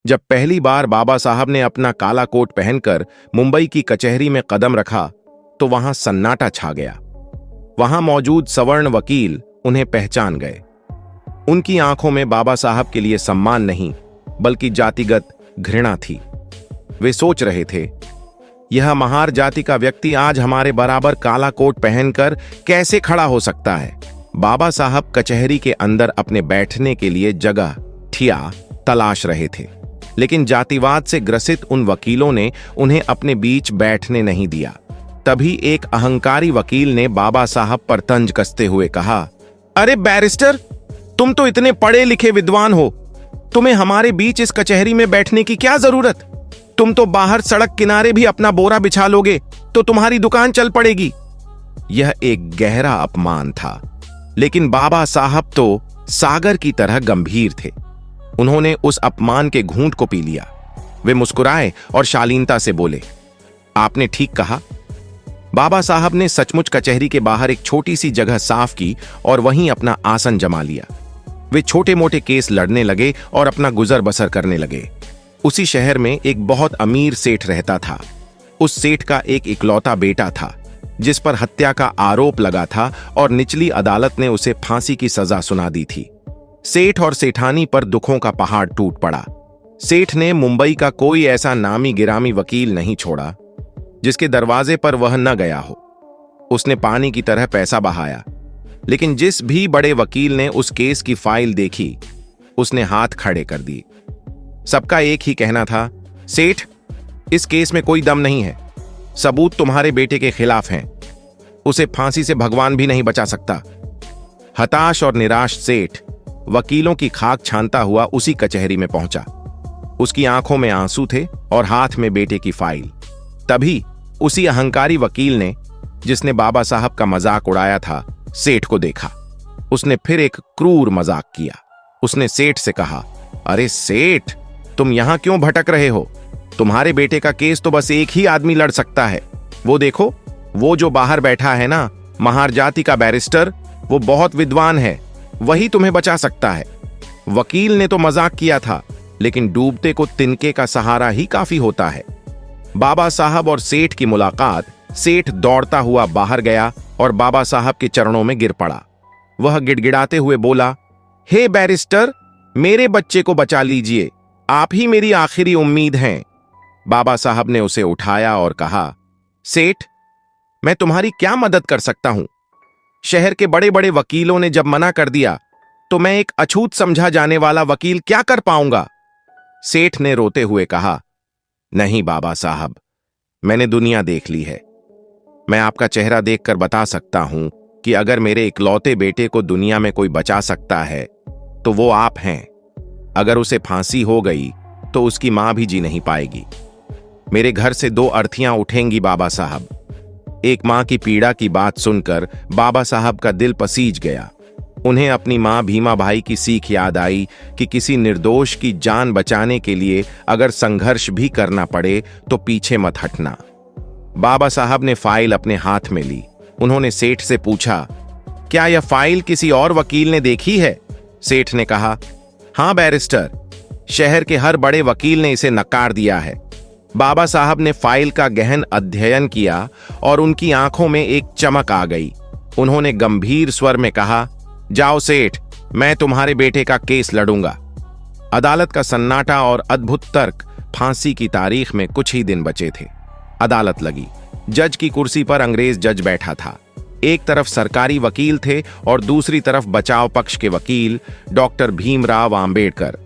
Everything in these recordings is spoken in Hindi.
जब पहली बार बाबा साहब ने अपना काला कोट पहनकर मुंबई की कचहरी में कदम रखा तो वहां सन्नाटा छा गया। वहां मौजूद सवर्ण वकील उन्हें पहचान गए। उनकी आंखों में बाबा साहब के लिए सम्मान नहीं बल्कि जातिगत घृणा थी। वे सोच रहे थे, यह महार जाति का व्यक्ति आज हमारे बराबर काला कोट पहनकर कैसे खड़ा हो सकता है। बाबा साहब कचहरी के अंदर अपने बैठने के लिए जगह ठिया तलाश रहे थे, लेकिन जातिवाद से ग्रसित उन वकीलों ने उन्हें अपने बीच बैठने नहीं दिया। तभी एक अहंकारी वकील ने बाबा साहब पर तंज कसते हुए कहा, अरे बैरिस्टर, तुम तो इतने पढ़े लिखे विद्वान हो, तुम्हें हमारे बीच इस कचहरी में बैठने की क्या जरूरत? तुम तो बाहर सड़क किनारे भी अपना बोरा बिछा लोगे तो तुम्हारी दुकान चल पड़ेगी। यह एक गहरा अपमान था, लेकिन बाबा साहब तो सागर की तरह गंभीर थे। उन्होंने उस अपमान के घूंट को पी लिया। वे मुस्कुराए और शालीनता से बोले, आपने ठीक कहा। बाबा साहब ने सचमुच कचहरी के बाहर एक छोटी सी जगह साफ की और वहीं अपना आसन जमा लिया। वे छोटे मोटे केस लड़ने लगे और अपना गुजर बसर करने लगे। उसी शहर में एक बहुत अमीर सेठ रहता था। उस सेठ का एक इकलौता बेटा था जिस पर हत्या का आरोप लगा था और निचली अदालत ने उसे फांसी की सजा सुना दी थी। सेठ और सेठानी पर दुखों का पहाड़ टूट पड़ा। सेठ ने मुंबई का कोई ऐसा नामी गिरामी वकील नहीं छोड़ा जिसके दरवाजे पर वह न गया हो। उसने पानी की तरह पैसा बहाया, लेकिन जिस भी बड़े वकील ने उस केस की फाइल देखी उसने हाथ खड़े कर दिए। सबका एक ही कहना था, सेठ, इस केस में कोई दम नहीं है। सबूत तुम्हारे बेटे के खिलाफ हैं। उसे फांसी से भगवान भी नहीं बचा सकता। हताश और निराश सेठ वकीलों की खाक छानता हुआ उसी कचहरी में पहुंचा। उसकी आंखों में आंसू थे और हाथ में बेटे की फाइल। तभी उसी अहंकारी वकील ने, जिसने बाबा साहब का मजाक उड़ाया था, सेठ को देखा। उसने फिर एक क्रूर मजाक किया। उसने सेठ से कहा, अरे सेठ, तुम यहां क्यों भटक रहे हो? तुम्हारे बेटे का केस तो बस एक ही आदमी लड़ सकता है। वो देखो, वो जो बाहर बैठा है ना, महार जाति का बैरिस्टर, वो बहुत विद्वान है, वही तुम्हें बचा सकता है। वकील ने तो मजाक किया था, लेकिन डूबते को तिनके का सहारा ही काफी होता है। बाबा साहब और सेठ की मुलाकात, सेठ दौड़ता हुआ बाहर गया और बाबा साहब के चरणों में गिर पड़ा। वह गिड़गिड़ाते हुए बोला, हे बैरिस्टर, मेरे बच्चे को बचा लीजिए, आप ही मेरी आखिरी उम्मीद हैं। बाबा साहब ने उसे उठाया और कहा, सेठ, मैं तुम्हारी क्या मदद कर सकता हूं? शहर के बड़े बड़े वकीलों ने जब मना कर दिया तो मैं एक अछूत समझा जाने वाला वकील क्या कर पाऊंगा? सेठ ने रोते हुए कहा, नहीं बाबा साहब, मैंने दुनिया देख ली है। मैं आपका चेहरा देखकर बता सकता हूं कि अगर मेरे इकलौते बेटे को दुनिया में कोई बचा सकता है तो वो आप हैं। अगर उसे फांसी हो गई तो उसकी मां भी जी नहीं पाएगी। मेरे घर से दो अर्थियां उठेंगी बाबा साहब। एक मां की पीड़ा की बात सुनकर बाबा साहब का दिल पसीज गया। उन्हें अपनी मां भीमा भाई की सीख याद आई कि किसी निर्दोष की जान बचाने के लिए अगर संघर्ष भी करना पड़े तो पीछे मत हटना। बाबा साहब ने फाइल अपने हाथ में ली। उन्होंने सेठ से पूछा, क्या यह फाइल किसी और वकील ने देखी है? सेठ ने कहा, हां बैरिस्टर, शहर के हर बड़े वकील ने इसे नकार दिया है। बाबा साहब ने फाइल का गहन अध्ययन किया और उनकी आंखों में एक चमक आ गई। उन्होंने गंभीर स्वर में कहा, जाओ सेठ, मैं तुम्हारे बेटे का केस लड़ूंगा। अदालत का सन्नाटा और अद्भुत तर्क। फांसी की तारीख में कुछ ही दिन बचे थे। अदालत लगी। जज की कुर्सी पर अंग्रेज जज बैठा था। एक तरफ सरकारी वकील थे और दूसरी तरफ बचाव पक्ष के वकील डॉक्टर भीमराव आंबेडकर।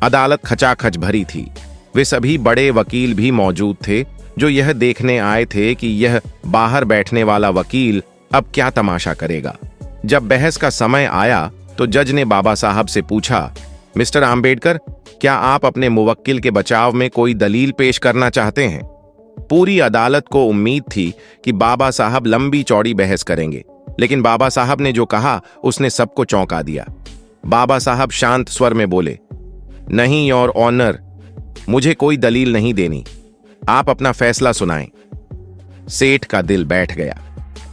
अदालत खचाखच भरी थी। वे सभी बड़े वकील भी मौजूद थे जो यह देखने आए थे कि यह बाहर बैठने वाला वकील अब क्या तमाशा करेगा। जब बहस का समय आया तो जज ने बाबा साहब से पूछा, मिस्टर आंबेडकर, क्या आप अपने मुवक्किल के बचाव में कोई दलील पेश करना चाहते हैं? पूरी अदालत को उम्मीद थी कि बाबा साहब लंबी चौड़ी बहस करेंगे, लेकिन बाबा साहब ने जो कहा उसने सबको चौंका दिया। बाबा साहब शांत स्वर में बोले, नहीं योर ऑनर, मुझे कोई दलील नहीं देनी, आप अपना फैसला सुनाएं। सेठ का दिल बैठ गया।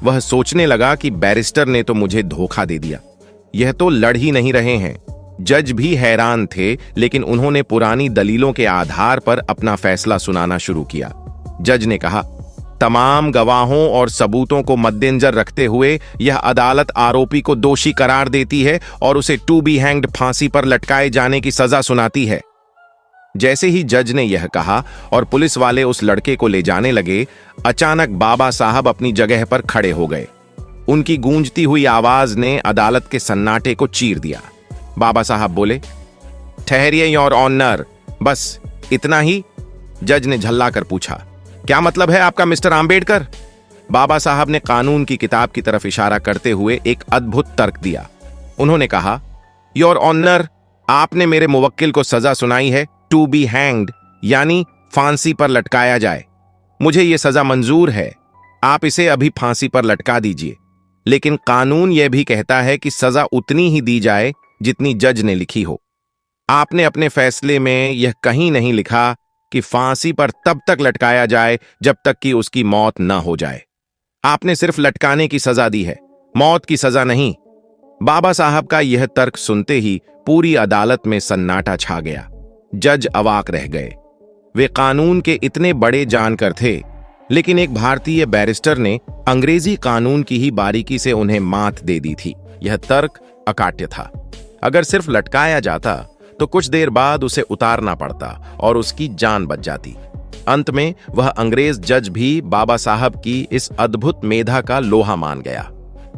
वह सोचने लगा कि बैरिस्टर ने तो मुझे धोखा दे दिया। यह तो लड़ ही नहीं रहे हैं, जज भी हैरान थे, लेकिन उन्होंने पुरानी दलीलों के आधार पर अपना फैसला सुनाना शुरू किया। जज ने कहा, तमाम गवाहों और सबूतों को मद्देनजर रखते हुए यह अदालत आरोपी को दोषी करार देती है और उसे टू बी हैंग्ड, फांसी पर लटकाए जाने की सजा सुनाती है। जैसे ही जज ने यह कहा और पुलिस वाले उस लड़के को ले जाने लगे, अचानक बाबा साहब अपनी जगह पर खड़े हो गए। उनकी गूंजती हुई आवाज ने अदालत के सन्नाटे को चीर दिया। बाबा साहब बोले, ठहरिए योर ऑनर, बस इतना ही? जज ने झल्लाकर पूछा, क्या मतलब है आपका मिस्टर आम्बेडकर? बाबा साहब ने कानून की किताब की तरफ इशारा करते हुए एक अद्भुत तर्क दिया। उन्होंने कहा, योर ऑनर, आपने मेरे मुवक्किल को सजा सुनाई है टू बी हैंग्ड, यानी फांसी पर लटकाया जाए। मुझे यह सजा मंजूर है, आप इसे अभी फांसी पर लटका दीजिए। लेकिन कानून यह भी कहता है कि सजा उतनी ही दी जाए जितनी जज ने लिखी हो। आपने अपने फैसले में यह कहीं नहीं लिखा कि फांसी पर तब तक लटकाया जाए जब तक कि उसकी मौत न हो जाए। आपने सिर्फ लटकाने की सजा दी है, मौत की सजा नहीं। बाबा साहब का यह तर्क सुनते ही पूरी अदालत में सन्नाटा छा गया। जज अवाक रह गए। वे कानून के इतने बड़े जानकार थे, लेकिन एक भारतीय बैरिस्टर ने अंग्रेजी कानून की ही बारीकी से उन्हें मात दे दी थी। यह तर्क अकाट्य था। अगर सिर्फ लटकाया जाता तो कुछ देर बाद उसे उतारना पड़ता और उसकी जान बच जाती। अंत में वह अंग्रेज जज भी बाबा साहब की इस अद्भुत मेधा का लोहा मान गया।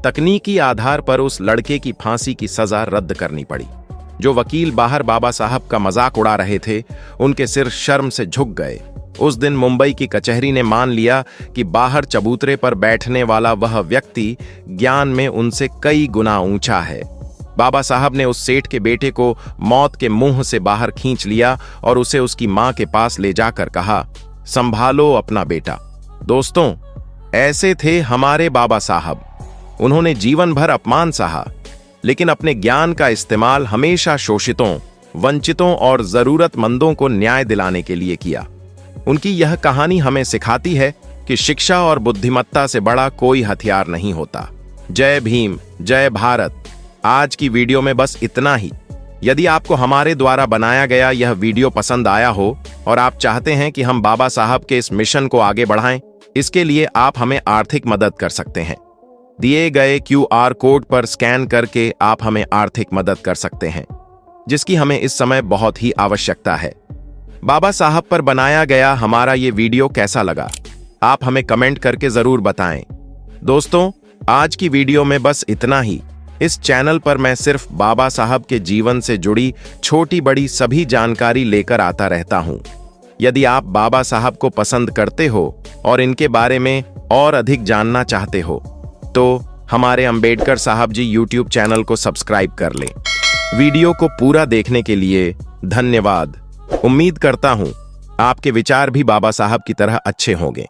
तकनीकी आधार पर उस लड़के की फांसी की सजा रद्द करनी पड़ी। जो वकील बाहर बाबा साहब का मजाक उड़ा रहे थे, उनके सिर शर्म से झुक गए। उस दिन मुंबई की कचहरी ने मान लिया कि बाहर चबूतरे पर बैठने वाला वह व्यक्ति ज्ञान में उनसे कई गुना ऊंचा है। बाबा साहब ने उस सेठ के बेटे को मौत के मुंह से बाहर खींच लिया और उसे उसकी मां के पास ले जाकर कहा, संभालो अपना बेटा। दोस्तों, ऐसे थे हमारे बाबा साहब। उन्होंने जीवन भर अपमान सहा, लेकिन अपने ज्ञान का इस्तेमाल हमेशा शोषितों, वंचितों और जरूरतमंदों को न्याय दिलाने के लिए किया। उनकी यह कहानी हमें सिखाती है कि शिक्षा और बुद्धिमत्ता से बड़ा कोई हथियार नहीं होता। जय भीम, जय भारत। आज की वीडियो में बस इतना ही। यदि आपको हमारे द्वारा बनाया गया यह वीडियो पसंद आया हो और आप चाहते हैं कि हम बाबा साहब के इस मिशन को आगे बढ़ाएं, इसके लिए आप हमें आर्थिक मदद कर सकते हैं। दिए गए QR कोड पर स्कैन करके आप हमें आर्थिक मदद कर सकते हैं, जिसकी हमें इस समय बहुत ही आवश्यकता है। बाबा साहब पर बनाया गया हमारा ये वीडियो कैसा लगा, आप हमें कमेंट करके जरूर बताएं। दोस्तों, आज की वीडियो में बस इतना ही। इस चैनल पर मैं सिर्फ बाबा साहब के जीवन से जुड़ी छोटी बड़ी सभी जानकारी लेकर आता रहता हूं। यदि आप बाबा साहब को पसंद करते हो और इनके बारे में और अधिक जानना चाहते हो, तो हमारे अंबेडकर साहब जी YouTube चैनल को सब्सक्राइब कर लें। वीडियो को पूरा देखने के लिए धन्यवाद। उम्मीद करता हूं आपके विचार भी बाबा साहब की तरह अच्छे होंगे।